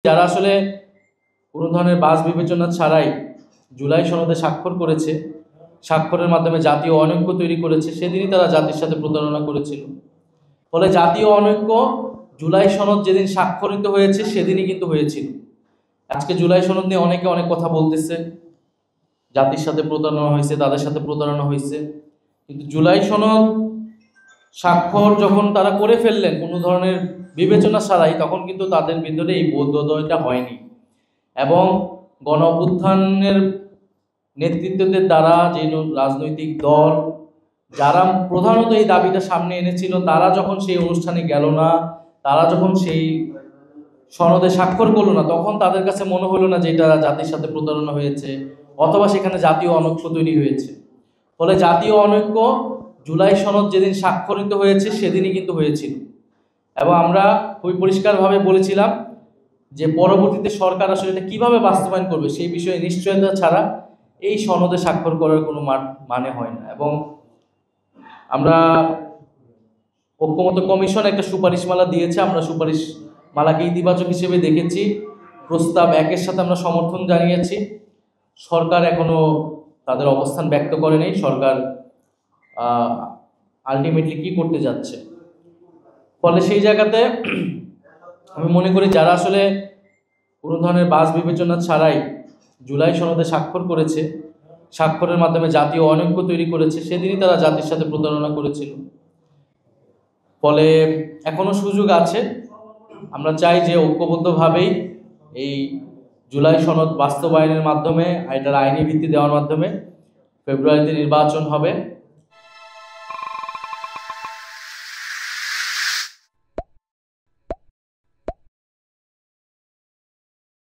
যারা আসলে কোনো ধরনের বাছ বিবেচনা ছাড়াই জুলাই সনদে স্বাক্ষর করেছে, স্বাক্ষরের মাধ্যমে জাতীয় অনৈক্য তৈরি করেছে, সেদিনই তারা জাতির সাথে প্রতারণা করেছিল। ফলে জাতীয় অনৈক্য জুলাই সনদ যেদিন স্বাক্ষরিত হয়েছে সেদিনই কিন্তু হয়েছিল। আজকে জুলাই সনদ নিয়ে অনেকে অনেক কথা বলতেছে, জাতির সাথে প্রতারণা হয়েছে, তাদের সাথে প্রতারণা হয়েছে, কিন্তু জুলাই সনদ স্বাক্ষর যখন তারা করে ফেললেন কোনো ধরনের বিবেচনা ছাড়াই, তখন কিন্তু তাদের ভিতরে এই বোধোদয়টা হয়নি। এবং গণ অভ্যুত্থানের নেতৃত্বদের দ্বারা যে রাজনৈতিক দল যারা প্রধানত এই দাবিটা সামনে এনেছিল, তারা যখন সেই অনুষ্ঠানে গেল না, তারা যখন সেই সনদে স্বাক্ষর করলো না, তখন তাদের কাছে মনে হলো না যে এটা জাতির সাথে প্রতারণা হয়েছে অথবা সেখানে জাতীয় অনৈক্য তৈরি হয়েছে। ফলে জাতীয় অনৈক্য জুলাই সনদ যেদিন স্বাক্ষরিত হয়েছে সেদিনই কিন্তু হয়েছিল। এবং আমরা খুবই পরিষ্কারভাবে বলেছিলাম যে পরবর্তীতে সরকার আসলে এটা কীভাবে বাস্তবায়ন করবে সেই বিষয়ে নিশ্চয়তা ছাড়া এই সনদে স্বাক্ষর করার কোনো মানে হয় না। এবং আমরা ঐক্যমত্য কমিশন একটা সুপারিশমালা দিয়েছে, আমরা সুপারিশমালাকে ইতিবাচক হিসেবে দেখেছি। প্রস্তাব 1-এর সাথে আমরা সমর্থন জানিয়েছি। সরকার এখনো তাদের অবস্থান ব্যক্ত করে নেই, সরকার আলটিমেটলি কি করতে যাচ্ছে। ফলে সেই জায়গাতে আমি মনে করি যারা আসলে কোনো ধরনের বাছ বিবেচনা ছাড়াই জুলাই সনদে স্বাক্ষর করেছে, স্বাক্ষরের মাধ্যমে জাতীয় অনৈক্য তৈরি করেছে, সেদিনই তারা জাতির সাথে প্রতারণা করেছিল। ফলে এখনো সুযোগ আছে। আমরা চাই যে ঐক্যবদ্ধভাবেই এই জুলাই সনদ বাস্তবায়নের মাধ্যমে, এটার আইনি ভিত্তি দেওয়ার মাধ্যমে ফেব্রুয়ারিতে নির্বাচন হবে।